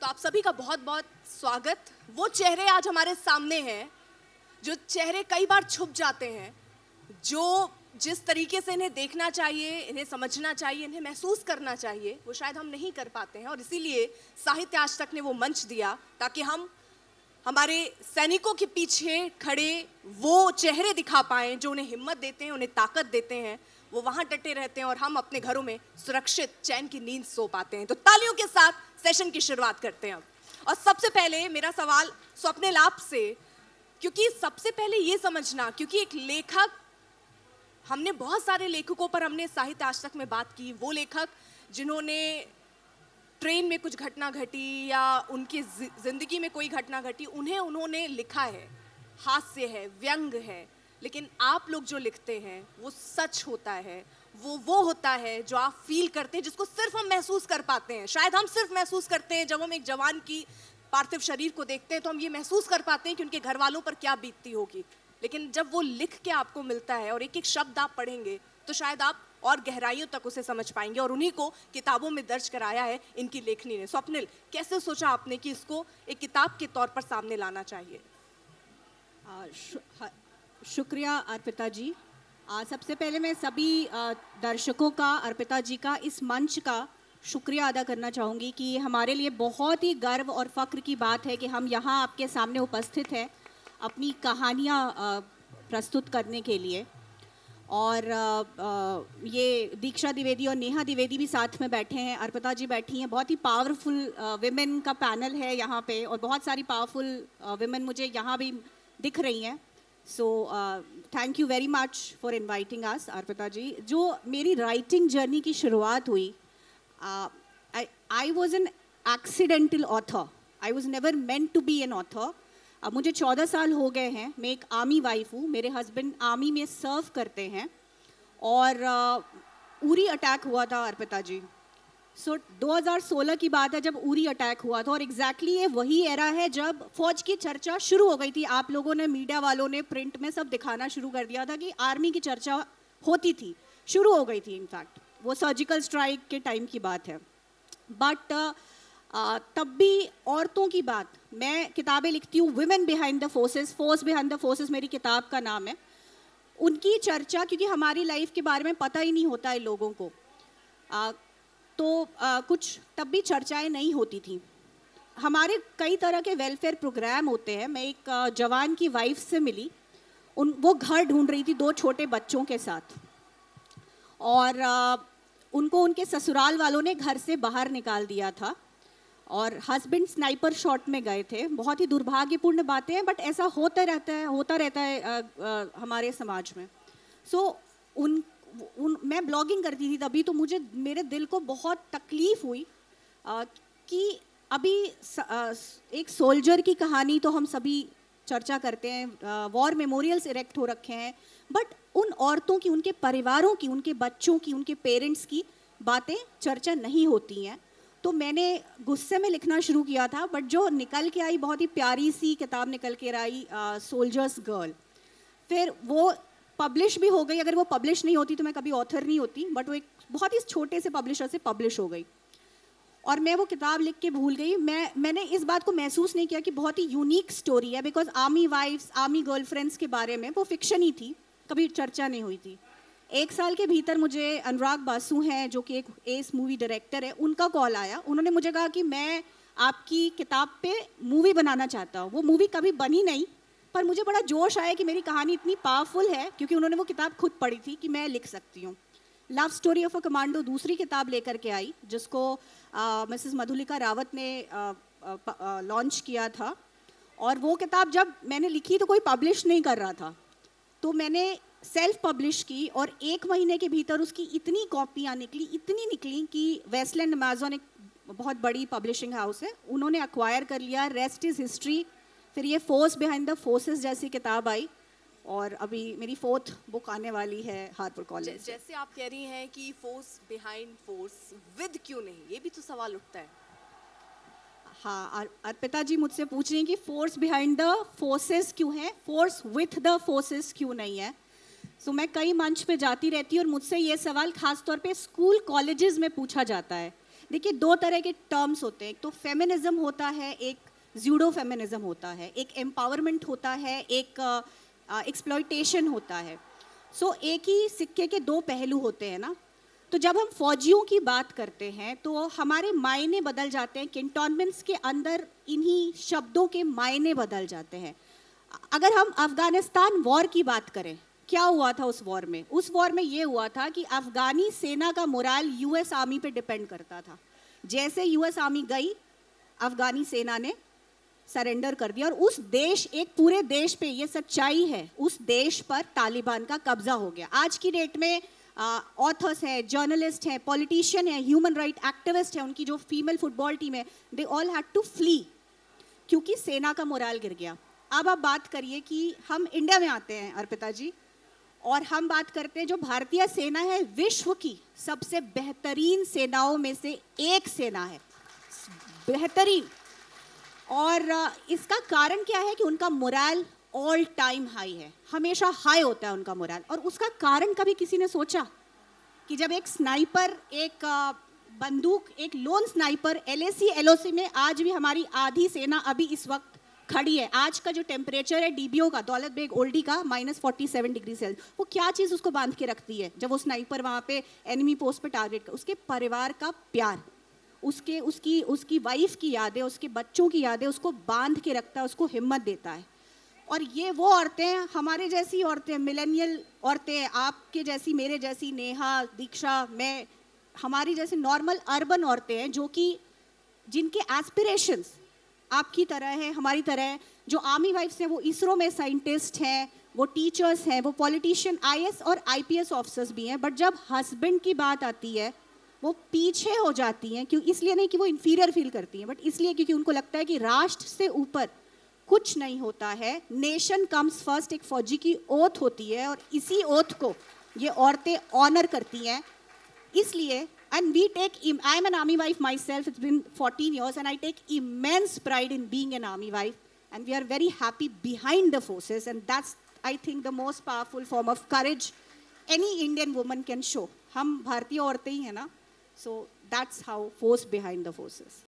तो आप सभी का बहुत बहुत स्वागत। वो चेहरे आज हमारे सामने हैं जो चेहरे कई बार छुप जाते हैं, जो जिस तरीके से इन्हें देखना चाहिए, इन्हें समझना चाहिए, इन्हें महसूस करना चाहिए, वो शायद हम नहीं कर पाते हैं। और इसीलिए साहित्य आज तक ने वो मंच दिया ताकि हम हमारे सैनिकों के पीछे खड़े वो चेहरे दिखा पाएं जो उन्हें हिम्मत देते हैं, उन्हें ताकत देते हैं। वो वहाँ डटे रहते हैं और हम अपने घरों में सुरक्षित चैन की नींद सो पाते हैं। तो तालियों के साथ सेशन की शुरुआत करते हैं अब। और सबसे पहले मेरा सवाल स्वप्निल आपसे, क्योंकि सबसे पहले ये समझना, क्योंकि एक लेखक, हमने बहुत सारे लेखकों पर हमने साहित्य आज तक में बात की, वो लेखक जिन्होंने ट्रेन में कुछ घटना घटी या उनकी जिंदगी में कोई घटना घटी, उन्होंने लिखा है, हास्य है, व्यंग है, लेकिन आप लोग जो लिखते हैं वो सच होता है, वो होता है जो आप फील करते हैं, जिसको सिर्फ हम महसूस कर पाते हैं। शायद हम सिर्फ महसूस करते हैं जब हम एक जवान की पार्थिव शरीर को देखते हैं, तो हम ये महसूस कर पाते हैं कि उनके घर वालों पर क्या बीतती होगी। लेकिन जब वो लिख के आपको मिलता है और एक एक शब्द आप पढ़ेंगे तो शायद आप और गहराइयों तक उसे समझ पाएंगे। और उन्हीं को किताबों में दर्ज कराया है इनकी लेखनी ने। स्वप्निल, कैसे सोचा आपने कि इसको एक किताब के तौर पर सामने लाना चाहिए? शुक्रिया अर्पिता जी। सबसे पहले मैं सभी दर्शकों का, अर्पिता जी का, इस मंच का शुक्रिया अदा करना चाहूँगी कि हमारे लिए बहुत ही गर्व और फ़ख्र की बात है कि हम यहाँ आपके सामने उपस्थित हैं अपनी कहानियाँ प्रस्तुत करने के लिए। और ये दीक्षा द्विवेदी और नेहा द्विवेदी भी साथ में बैठे हैं, अर्पिता जी बैठी हैं। बहुत ही पावरफुल विमेन का पैनल है यहाँ पे और बहुत सारी पावरफुल विमेन मुझे यहाँ भी दिख रही हैं। So thank you very much for inviting us, Arpita ji. जो मेरी राइटिंग जर्नी की शुरुआत हुई, I was an accidental author, I was never meant to be an author. अब मुझे 14 साल हो गए हैं, मैं एक आर्मी वाइफ हूँ, मेरे हस्बैंड आर्मी में सर्व करते हैं। और उरी अटैक हुआ था अर्पिता जी। 2016 की बात है जब उरी अटैक हुआ था, और एग्जैक्टली ये वही एरा है जब फौज की चर्चा शुरू हो गई थी। आप लोगों ने, मीडिया वालों ने, प्रिंट में सब दिखाना शुरू कर दिया था कि आर्मी की चर्चा होती थी, शुरू हो गई थी। इनफैक्ट वो सर्जिकल स्ट्राइक के टाइम की बात है। बट तब भी औरतों की बात, मैं किताबें लिखती हूँ, women behind the forces, force behind the forces मेरी किताब का नाम है। उनकी चर्चा, क्योंकि हमारी लाइफ के बारे में पता ही नहीं होता है लोगों को, तो कुछ तब भी चर्चाएं नहीं होती थी। हमारे कई तरह के वेलफेयर प्रोग्राम होते हैं। मैं एक जवान की वाइफ से मिली, वो घर ढूंढ रही थी 2 छोटे बच्चों के साथ, और उनको उनके ससुराल वालों ने घर से बाहर निकाल दिया था और हस्बैंड स्नाइपर शॉट में गए थे। बहुत ही दुर्भाग्यपूर्ण बातें हैं, बट ऐसा होता रहता है हमारे समाज में। मैं ब्लॉगिंग करती थी तभी, तो मुझे, मेरे दिल को बहुत तकलीफ़ हुई कि अभी एक सोल्जर की कहानी तो हम सभी चर्चा करते हैं, वॉर मेमोरियल्स इरेक्ट हो रखे हैं, बट उन औरतों की, उनके परिवारों की, उनके बच्चों की, उनके पेरेंट्स की बातें चर्चा नहीं होती हैं। तो मैंने गुस्से में लिखना शुरू किया था, बट जो निकल के आई, बहुत ही प्यारी सी किताब निकल के आई, सोल्जर्स गर्ल। फिर वो पब्लिश भी हो गई। अगर वो पब्लिश नहीं होती तो मैं कभी ऑथर नहीं होती, बट वो एक बहुत ही छोटे से पब्लिशर से पब्लिश हो गई और मैं वो किताब लिख के भूल गई। मैंने इस बात को महसूस नहीं किया कि बहुत ही यूनिक स्टोरी है, because army wives, army girlfriends के बारे में वो फिक्शन ही थी, कभी चर्चा नहीं हुई थी। 1 साल के भीतर मुझे अनुराग बासु हैं, जो कि एक एस मूवी डायरेक्टर है, उनका कॉल आया। उन्होंने मुझे कहा कि मैं आपकी किताब पे मूवी बनाना चाहता हूँ। वो मूवी कभी बनी नहीं, पर मुझे बड़ा जोश आया कि मेरी कहानी इतनी पावरफुल है, क्योंकि उन्होंने वो किताब खुद पढ़ी थी, कि मैं लिख सकती हूँ। Love story of a commando दूसरी किताब लेकर के आई, जिसको मिसेस मधुलिका रावत ने लॉन्च किया था। और वो किताब जब मैंने लिखी तो कोई पब्लिश नहीं कर रहा था, तो मैंने सेल्फ पब्लिश की और 1 महीने के भीतर उसकी इतनी कॉपियाँ निकली कि वेस्टलैंड अमेज़न, एक बहुत बड़ी पब्लिशिंग हाउस है, उन्होंने एक्वायर कर लिया। Rest is history. फिर ये फोर्स बिहाइंड द फोर्सेस जैसी किताब आई, और अभी मेरी 4th बुक आने वाली है हार्पर कॉलेज। जैसे आप कह रही हैं कि फोर्स बिहाइंड फोर्स, विद क्यों नहीं, ये भी तो सवाल उठता है। हाँ, अर्पिता जी मुझसे पूछ रही हैं कि फोर्स बिहाइंड द फोर्सेस क्यों है, फोर्स विथ द फोर्सेस क्यों नहीं है। सो मैं कई मंच पे जाती रहती हूँ और मुझसे ये सवाल खास तौर पे स्कूल कॉलेजेस में पूछा जाता है देखिए, दो तरह के टर्म्स होते हैं, एक तो फेमिनिज्म होता है, एक जूडो फेमिनिज्म होता है, एक एम्पावरमेंट होता है, एक एक्सप्लॉयटेशन होता है। सो एक ही सिक्के के दो पहलू होते हैं ना। तो जब हम फौजियों की बात करते हैं तो हमारे मायने बदल जाते हैं, कैंटोनमेंट्स के अंदर इन्हीं शब्दों के मायने बदल जाते हैं। अगर हम अफगानिस्तान वॉर की बात करें, क्या हुआ था उस वॉर में? उस वॉर में ये हुआ था कि अफगानी सेना का मोराल यूएस आर्मी पे डिपेंड करता था। जैसे यूएस आर्मी गई, अफगानी सेना ने सरेंडर कर दिया और उस देश, एक पूरे देश पे, ये सच्चाई है, उस देश पर तालिबान का कब्जा हो गया। आज की डेट में ऑथर्स हैं, जर्नलिस्ट हैं, पॉलिटिशियन हैं, ह्यूमन राइट एक्टिविस्ट हैं, उनकी जो फीमेल फुटबॉल टीम है, they all had to flee क्योंकि सेना का मोराल गिर गया। अब आप बात करिए कि हम इंडिया में आते हैं अर्पिता जी, और हम बात करते हैं जो भारतीय सेना है विश्व की सबसे बेहतरीन सेनाओं में से एक सेना है, बेहतरीन। और इसका कारण क्या है कि उनका मोराल ऑल टाइम हाई है, हमेशा हाई होता है उनका मोराल। और उसका कारण कभी किसी ने सोचा कि जब एक स्नाइपर, एक बंदूक, एक लोन स्नाइपर LAC LOC में, आज भी हमारी आधी सेना अभी इस वक्त खड़ी है। आज का जो टेम्परेचर है DBO का, दौलत बेग ओल्डी का, -47 डिग्री सेल्सियस, वो क्या चीज़ उसको बांध के रखती है जब वो स्नाइपर वहाँ पे एनिमी पोस्ट पे टारगेट कर? उसके परिवार का प्यार, उसकी वाइफ की यादें, उसके बच्चों की यादें उसको बांध के रखता है, उसको हिम्मत देता है। और ये वो औरतें, हमारे जैसी औरतें, मिलेनियल औरतें, आपके जैसी, मेरे जैसी, नेहा, दीक्षा, मैं, हमारी जैसी नॉर्मल अर्बन औरतें हैं, जो कि जिनके एस्पिरेशंस आपकी तरह है, हमारी तरह है। जो आर्मी वाइफ्स हैं, वो इसरो में साइंटिस्ट हैं, वो टीचर्स हैं, वो पॉलिटिशियन, IAS और IPS ऑफिसर्स भी हैं। बट जब हस्बैंड की बात आती है वो पीछे हो जाती हैं। क्यों? इसलिए नहीं कि वो इन्फीरियर फील करती हैं, बट इसलिए क्योंकि उनको लगता है कि राष्ट्र से ऊपर कुछ नहीं होता है। नेशन कम्स फर्स्ट एक फौजी की ओथ होती है और इसी ओथ को ये औरतें ऑनर करती हैं। इसलिए and we take, I am an army wife myself, it's been 14 years and I take immense pride in being an army wife, and we are very happy behind the forces, and that's, I think, the most powerful form of courage any Indian woman can show. हम भारतीय औरतें ही हैं ना, so that's how force behind the forces.